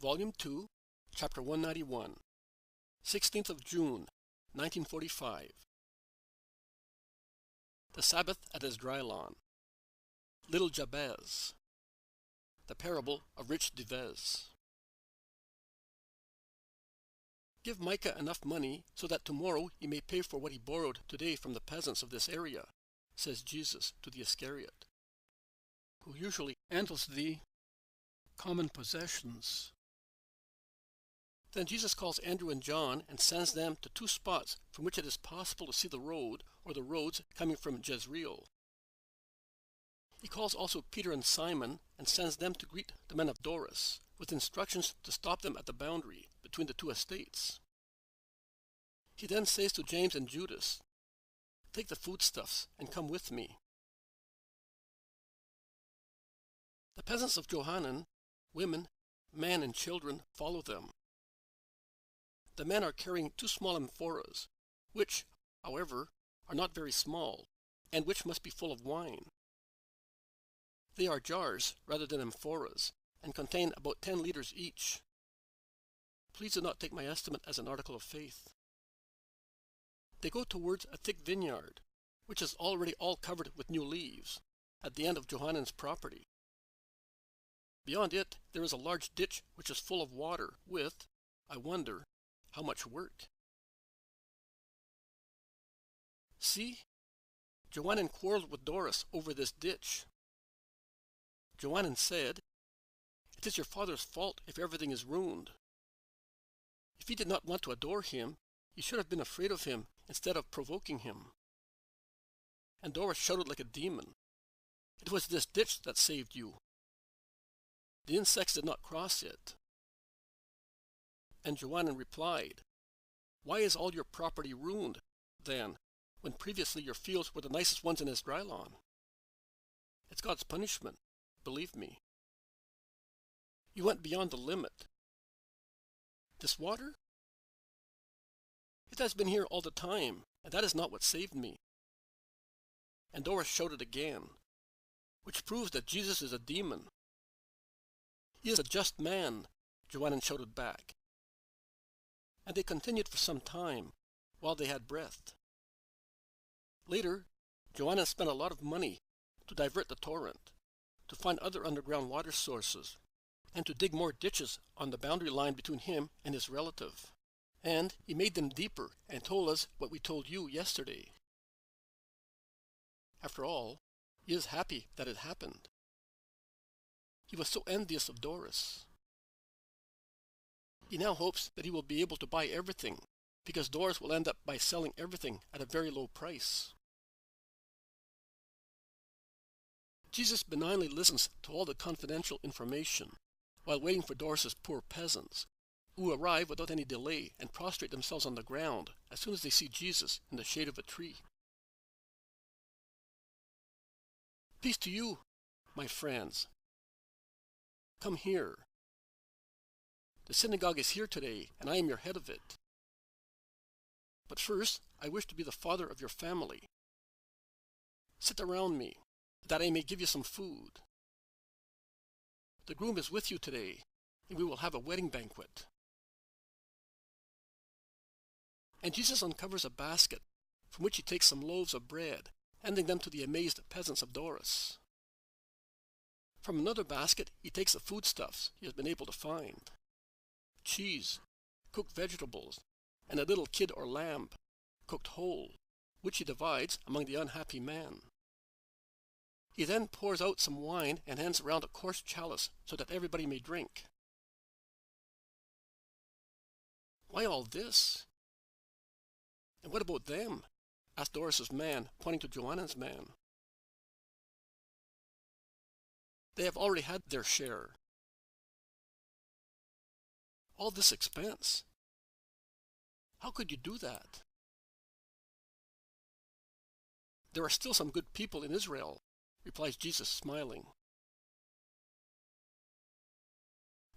Volume 2, Chapter 191, 16th of June, 1945. The Sabbath at Esdraelon. Little Jabez. The Parable of Rich Jabez. Give Micah enough money so that tomorrow he may pay for what he borrowed today from the peasants of this area, says Jesus to the Iscariot, who usually handles the common possessions. Then Jesus calls Andrew and John and sends them to two spots from which it is possible to see the road or the roads coming from Jezreel. He calls also Peter and Simon and sends them to greet the men of Doris, with instructions to stop them at the boundary between the two estates. He then says to James and Judas, "Take the foodstuffs and come with me." The peasants of Johanan, women, men, and children follow them. The men are carrying two small amphoras, which, however, are not very small, and which must be full of wine. They are jars rather than amphoras, and contain about 10 liters each. Please do not take my estimate as an article of faith. They go towards a thick vineyard, which is already all covered with new leaves, at the end of Johanan's property. Beyond it there is a large ditch which is full of water, with, I wonder, how much work. See, Johanan quarreled with Doris over this ditch. Johanan said, "It is your father's fault if everything is ruined. If he did not want to adore him, you should have been afraid of him instead of provoking him." And Doris shouted like a demon, "It was this ditch that saved you. The insects did not cross it." And Johanan replied, "Why is all your property ruined, then, when previously your fields were the nicest ones in Esdraelon? It's God's punishment, believe me. You went beyond the limit. This water? It has been here all the time, and that is not what saved me." And Doris shouted again, which proves that Jesus is a demon. "He is a just man," Johanan shouted back. And they continued for some time, while they had breath. Later, Johanan spent a lot of money to divert the torrent, to find other underground water sources, and to dig more ditches on the boundary line between him and his relative. And he made them deeper and told us what we told you yesterday. After all, he is happy that it happened. He was so envious of Doris. He now hopes that he will be able to buy everything, because Doris will end up by selling everything at a very low price. Jesus benignly listens to all the confidential information, while waiting for Doris's poor peasants, who arrive without any delay and prostrate themselves on the ground as soon as they see Jesus in the shade of a tree. "Peace to you, my friends. Come here. The synagogue is here today, and I am your head of it. But first, I wish to be the father of your family. Sit around me, that I may give you some food. The groom is with you today, and we will have a wedding banquet." And Jesus uncovers a basket, from which he takes some loaves of bread, handing them to the amazed peasants of Doris. From another basket he takes the foodstuffs he has been able to find: cheese, cooked vegetables, and a little kid or lamb, cooked whole, which he divides among the unhappy man. He then pours out some wine and hands around a coarse chalice so that everybody may drink. "Why all this? And what about them?" asked Doris's man, pointing to Johanan's man. "They have already had their share." "All this expense? How could you do that?" "There are still some good people in Israel," replies Jesus, smiling.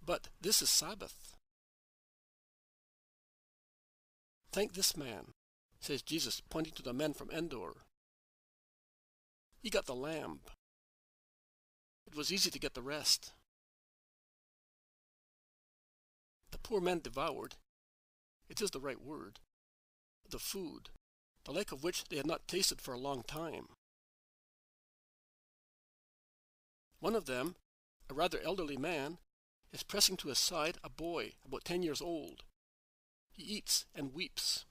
"But this is Sabbath." "Thank this man," says Jesus, pointing to the men from Endor. "He got the lamb. It was easy to get the rest." poor man devoured, it is the right word, the food, the like of which they had not tasted for a long time. One of them, a rather elderly man, is pressing to his side a boy about 10 years old. He eats and weeps.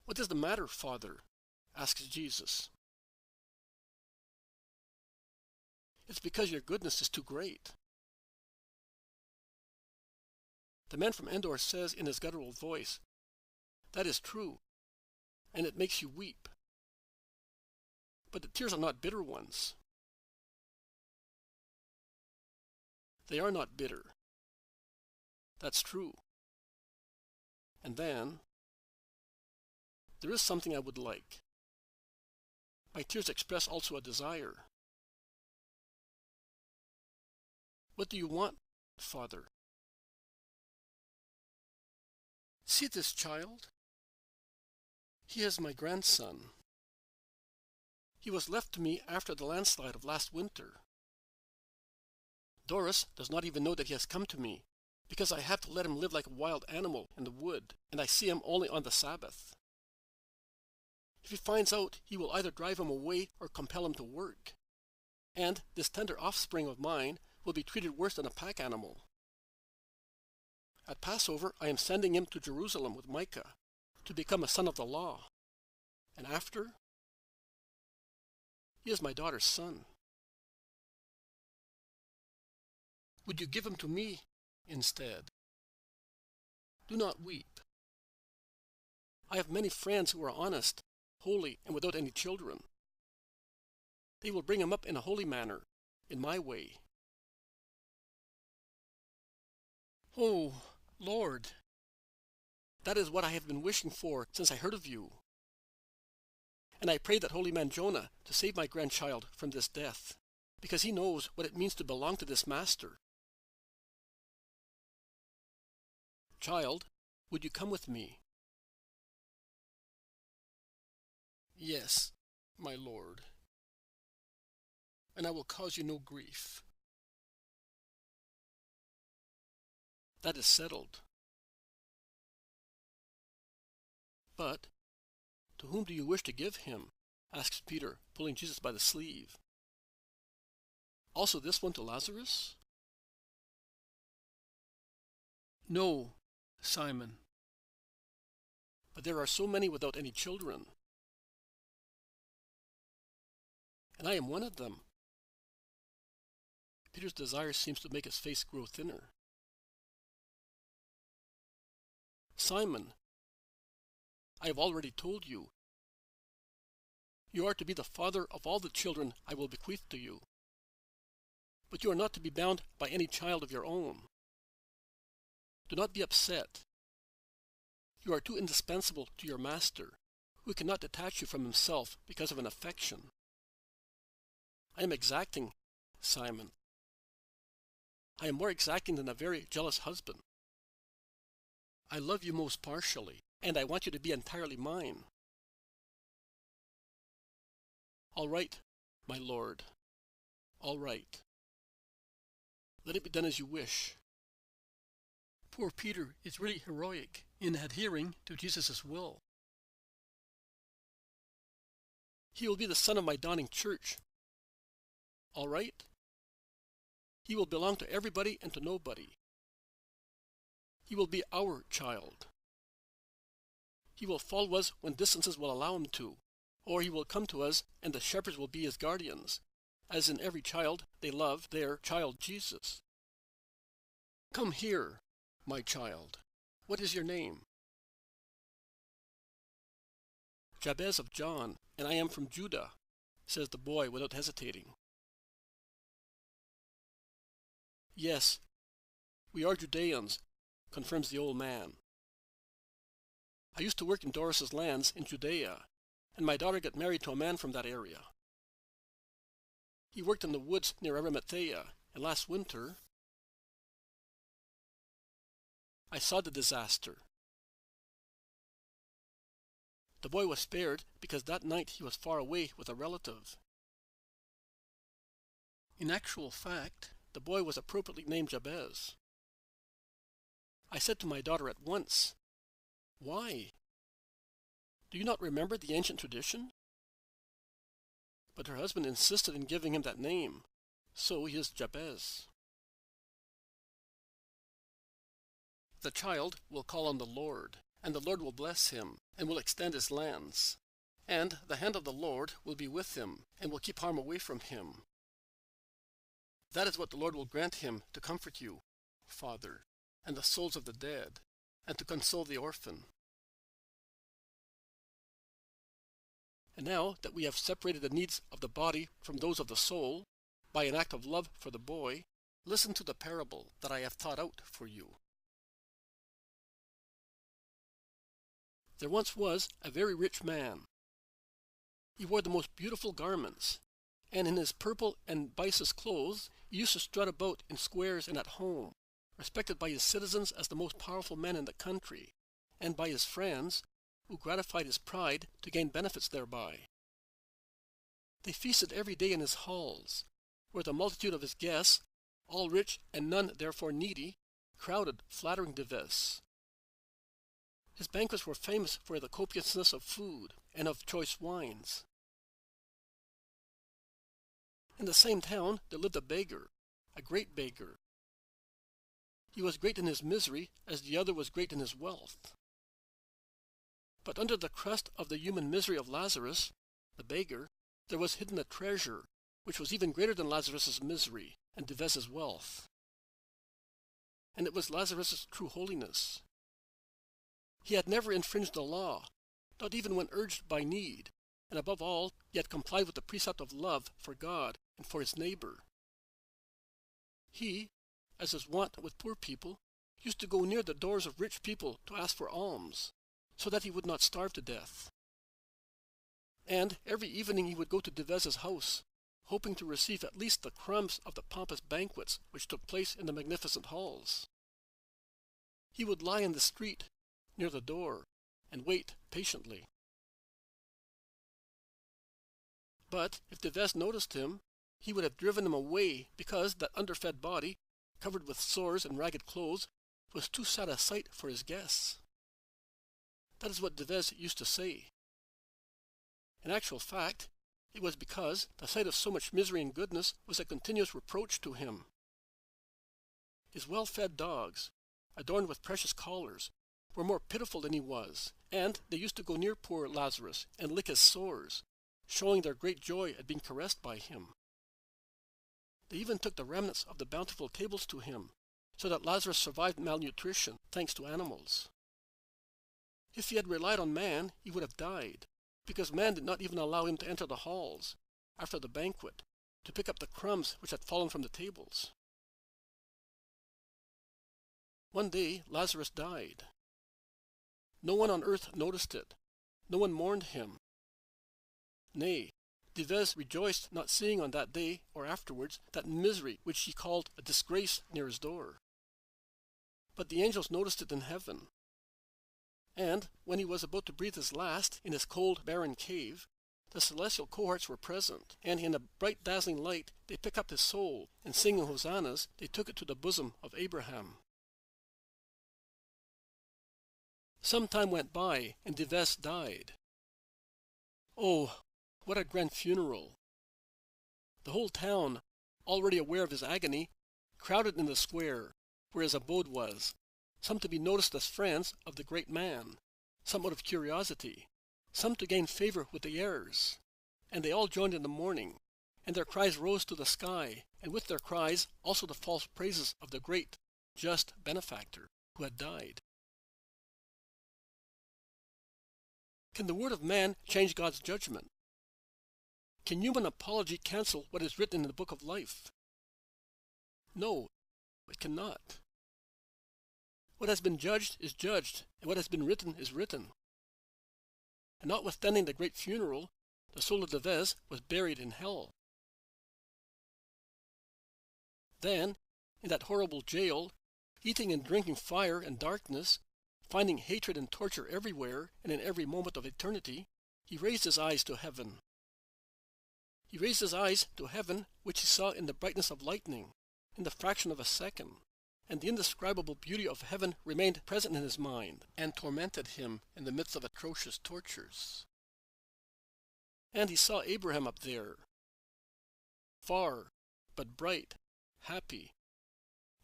"What is the matter, Father?" asks Jesus. "It's because your goodness is too great." The man from Endor says in his guttural voice, "That is true, and it makes you weep. But the tears are not bitter ones." "They are not bitter. That's true. And then, there is something I would like. My tears express also a desire." "What do you want, Father?" "See this child? He is my grandson. He was left to me after the landslide of last winter. Doris does not even know that he has come to me, because I have to let him live like a wild animal in the wood, and I see him only on the Sabbath. If he finds out, he will either drive him away or compel him to work. And this tender offspring of mine will be treated worse than a pack animal. At Passover, I am sending him to Jerusalem with Micah to become a son of the law. And after, he is my daughter's son. Would you give him to me instead? Do not weep. I have many friends who are honest, holy, and without any children. They will bring him up in a holy manner, in my way." "Oh, Lord, that is what I have been wishing for since I heard of you. And I prayed that holy man Jonah to save my grandchild from this death, because he knows what it means to belong to this master. Child, would you come with me?" "Yes, my Lord, and I will cause you no grief." "That is settled. But to whom do you wish to give him?" asks Peter, pulling Jesus by the sleeve. "Also this one to Lazarus?" "No, Simon. But there are so many without any children. And I am one of them." Peter's desire seems to make his face grow thinner. "Simon, I have already told you. You are to be the father of all the children I will bequeath to you. But you are not to be bound by any child of your own. Do not be upset. You are too indispensable to your master, who cannot detach you from himself because of an affection. I am exacting, Simon. I am more exacting than a very jealous husband. I love you most partially, and I want you to be entirely mine." "All right, my lord, all right. Let it be done as you wish." Poor Peter is really heroic in adhering to Jesus' will. "He will be the son of my dawning church. All right? He will belong to everybody and to nobody. He will be our child. He will follow us when distances will allow him to, or he will come to us and the shepherds will be his guardians, as in every child they love their child Jesus. Come here, my child. What is your name?" "Jabez of John, and I am from Judah," says the boy without hesitating. "Yes, we are Judeans," confirms the old man. "I used to work in Doris's lands in Judea, and my daughter got married to a man from that area. He worked in the woods near Arimathea, and last winter I saw the disaster. The boy was spared because that night he was far away with a relative. In actual fact, the boy was appropriately named Jabez. I said to my daughter at once, "Why? Do you not remember the ancient tradition?" But her husband insisted in giving him that name, so he is Jabez. The child will call on the Lord, and the Lord will bless him, and will extend his lands. And the hand of the Lord will be with him, and will keep harm away from him. That is what the Lord will grant him to comfort you, father, and the souls of the dead, and to console the orphan. And now that we have separated the needs of the body from those of the soul, by an act of love for the boy, listen to the parable that I have thought out for you. There once was a very rich man. He wore the most beautiful garments, and in his purple and byssus clothes he used to strut about in squares and at home, respected by his citizens as the most powerful man in the country, and by his friends, who gratified his pride to gain benefits thereby. They feasted every day in his halls, where the multitude of his guests, all rich and none therefore needy, crowded, flattering Jabez. His banquets were famous for the copiousness of food and of choice wines. In the same town there lived a beggar, a great beggar. He was great in his misery as the other was great in his wealth. But under the crust of the human misery of Lazarus, the beggar, there was hidden a treasure which was even greater than Lazarus's misery and Jabez's wealth. And it was Lazarus's true holiness. He had never infringed the law, not even when urged by need, and above all, he had complied with the precept of love for God and for his neighbor. He, as is wont with poor people, used to go near the doors of rich people to ask for alms, so that he would not starve to death. And every evening he would go to Jabez's house, hoping to receive at least the crumbs of the pompous banquets which took place in the magnificent halls. He would lie in the street, near the door, and wait patiently. But if Jabez noticed him, he would have driven him away, because that underfed body, covered with sores and ragged clothes, was too sad a sight for his guests. That is what Jabez used to say. In actual fact, it was because the sight of so much misery and goodness was a continuous reproach to him. His well-fed dogs, adorned with precious collars, were more pitiful than he was, and they used to go near poor Lazarus and lick his sores, showing their great joy at being caressed by him. They even took the remnants of the bountiful tables to him, so that Lazarus survived malnutrition thanks to animals. If he had relied on man, he would have died, because man did not even allow him to enter the halls, after the banquet, to pick up the crumbs which had fallen from the tables. One day Lazarus died. No one on earth noticed it. No one mourned him. Nay, Jabez rejoiced not seeing on that day or afterwards that misery which he called a disgrace near his door. But the angels noticed it in heaven. And when he was about to breathe his last in his cold, barren cave, the celestial cohorts were present, and in a bright, dazzling light they picked up his soul, and singing hosannas, they took it to the bosom of Abraham. Some time went by, and Jabez died. Oh, what a grand funeral! The whole town, already aware of his agony, crowded in the square, where his abode was, some to be noticed as friends of the great man, some out of curiosity, some to gain favor with the heirs. And they all joined in the mourning, and their cries rose to the sky, and with their cries also the false praises of the great, just benefactor who had died. Can the word of man change God's judgment? Can human apology cancel what is written in the book of life? No, it cannot. What has been judged is judged, and what has been written is written. And notwithstanding the great funeral, the soul of Jabez was buried in hell. Then, in that horrible jail, eating and drinking fire and darkness, finding hatred and torture everywhere and in every moment of eternity, he raised his eyes to heaven. He raised his eyes to heaven, which he saw in the brightness of lightning, in the fraction of a second, and the indescribable beauty of heaven remained present in his mind, and tormented him in the midst of atrocious tortures. And he saw Abraham up there, far, but bright, happy.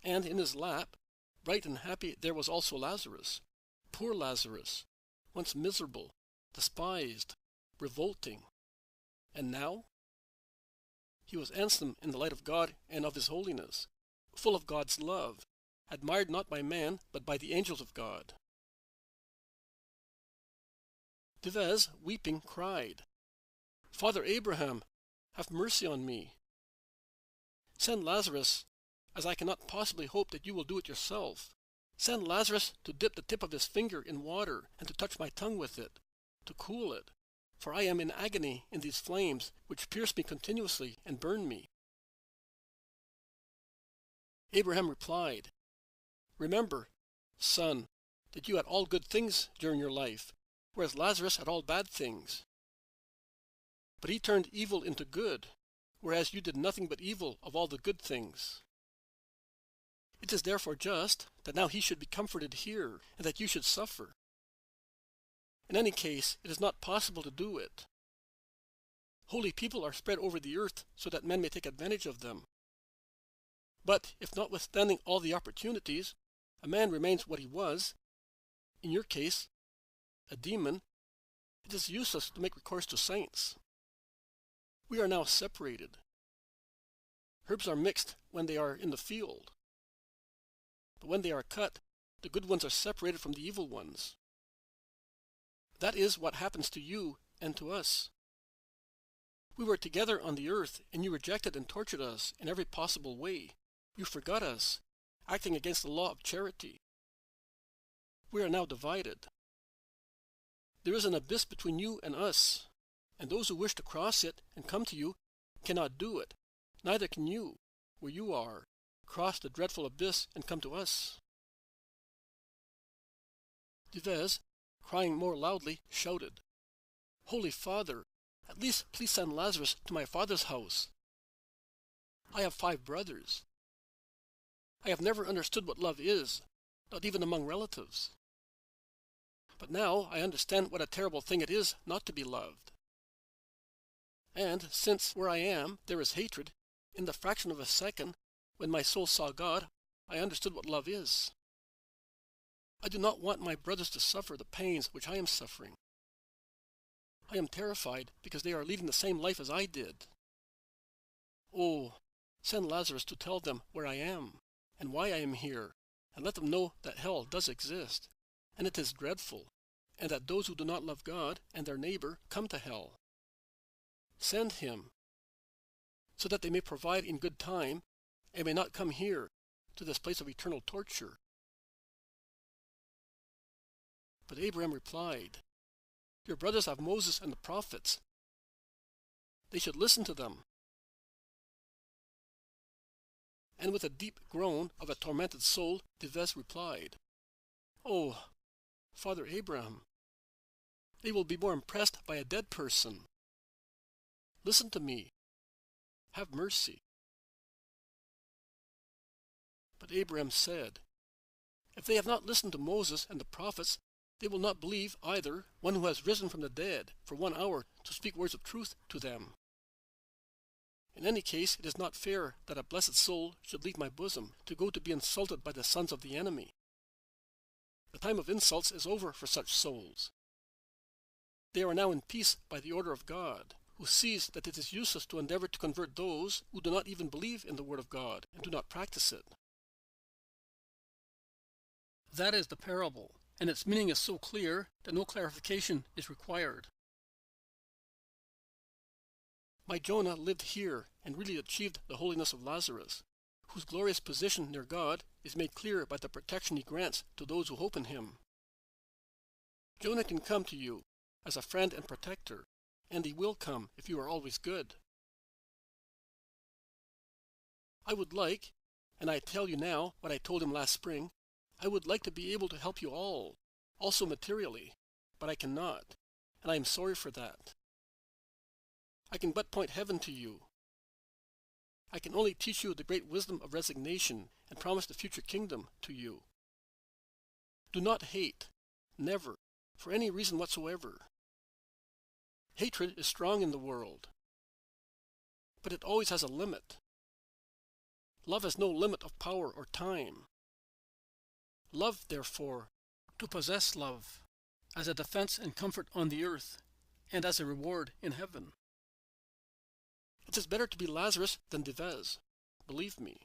And in his lap, bright and happy, there was also Lazarus, poor Lazarus, once miserable, despised, revolting. And now? He was handsome in the light of God and of his holiness, full of God's love, admired not by man, but by the angels of God. Jabez, weeping, cried, "Father Abraham, have mercy on me. Send Lazarus, as I cannot possibly hope that you will do it yourself. Send Lazarus to dip the tip of his finger in water and to touch my tongue with it, to cool it, for I am in agony in these flames which pierce me continuously and burn me." Abraham replied, "Remember, son, that you had all good things during your life, whereas Lazarus had all bad things. But he turned evil into good, whereas you did nothing but evil of all the good things. It is therefore just that now he should be comforted here, and that you should suffer. In any case, it is not possible to do it. Holy people are spread over the earth so that men may take advantage of them. But if notwithstanding all the opportunities, a man remains what he was, in your case, a demon, it is useless to make recourse to saints. We are now separated. Herbs are mixed when they are in the field. But when they are cut, the good ones are separated from the evil ones. That is what happens to you and to us. We were together on the earth, and you rejected and tortured us in every possible way. You forgot us, acting against the law of charity. We are now divided. There is an abyss between you and us, and those who wish to cross it and come to you cannot do it. Neither can you, where you are, cross the dreadful abyss and come to us." Jabez, crying more loudly, shouted, "Holy Father, at least please send Lazarus to my father's house. I have 5 brothers. I have never understood what love is, not even among relatives. But now I understand what a terrible thing it is not to be loved. And since where I am there is hatred, in the fraction of a second, when my soul saw God, I understood what love is. I do not want my brothers to suffer the pains which I am suffering. I am terrified because they are leading the same life as I did. Oh, send Lazarus to tell them where I am, and why I am here, and let them know that hell does exist, and it is dreadful, and that those who do not love God and their neighbor come to hell. Send him, so that they may provide in good time, and may not come here, to this place of eternal torture." But Abraham replied, "Your brothers have Moses and the prophets. They should listen to them." And with a deep groan of a tormented soul, Jabez replied, "Oh, Father Abraham, they will be more impressed by a dead person. Listen to me. Have mercy." But Abraham said, "If they have not listened to Moses and the prophets, they will not believe either one who has risen from the dead for 1 hour to speak words of truth to them. In any case, it is not fair that a blessed soul should leave my bosom to go to be insulted by the sons of the enemy. The time of insults is over for such souls. They are now in peace by the order of God, who sees that it is useless to endeavor to convert those who do not even believe in the word of God and do not practice it." That is the parable, and its meaning is so clear that no clarification is required. My Jonah lived here and really achieved the holiness of Lazarus, whose glorious position near God is made clear by the protection he grants to those who hope in him. Jonah can come to you as a friend and protector, and he will come if you are always good. I would like, and I tell you now what I told him last spring, I would like to be able to help you all, also materially, but I cannot, and I am sorry for that. I can but point heaven to you. I can only teach you the great wisdom of resignation and promise the future kingdom to you. Do not hate, never, for any reason whatsoever. Hatred is strong in the world, but it always has a limit. Love has no limit of power or time. Love, therefore, to possess love, as a defense and comfort on the earth, and as a reward in heaven. It is better to be Lazarus than Jabez. Believe me.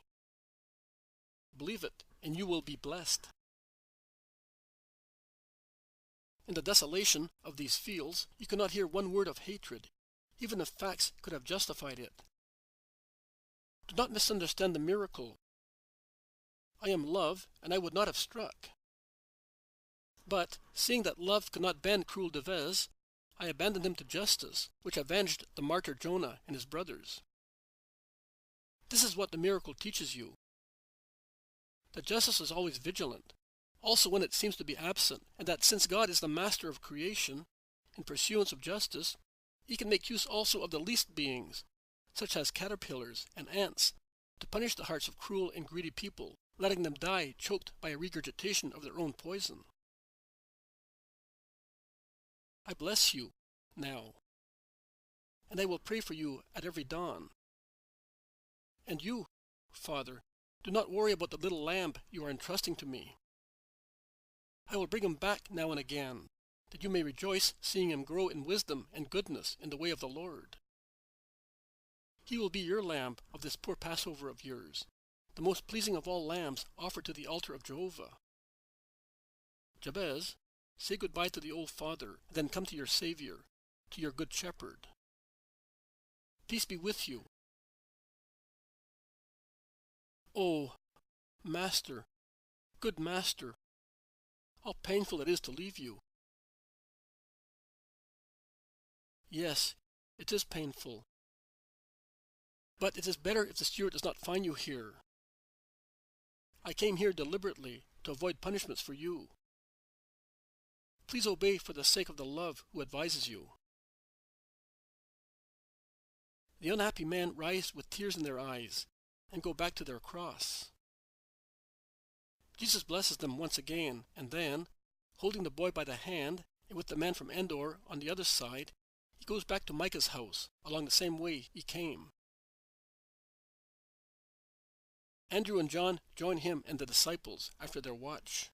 Believe it, and you will be blessed. In the desolation of these fields, you cannot hear one word of hatred, even if facts could have justified it. Do not misunderstand the miracle. I am love, and I would not have struck. But, seeing that love could not bend cruel Jabez, I abandoned him to justice, which avenged the martyr Jonah and his brothers. This is what the miracle teaches you. That justice is always vigilant, also when it seems to be absent, and that since God is the master of creation, in pursuance of justice, he can make use also of the least beings, such as caterpillars and ants, to punish the hearts of cruel and greedy people, letting them die choked by a regurgitation of their own poison. I bless you now, and I will pray for you at every dawn. And you, Father, do not worry about the little lamb you are entrusting to me. I will bring him back now and again, that you may rejoice seeing him grow in wisdom and goodness in the way of the Lord. He will be your lamb of this poor Passover of yours, the most pleasing of all lambs offered to the altar of Jehovah. Jabez, say goodbye to the old father, and then come to your Savior, to your good shepherd. Peace be with you. Oh, Master, good Master, how painful it is to leave you. Yes, it is painful. But it is better if the steward does not find you here. I came here deliberately to avoid punishments for you. Please obey for the sake of the love who advises you. The unhappy men rise with tears in their eyes and go back to their cross. Jesus blesses them once again, and then, holding the boy by the hand, and with the man from Endor on the other side, he goes back to Micah's house along the same way he came. Andrew and John join him and the disciples after their watch.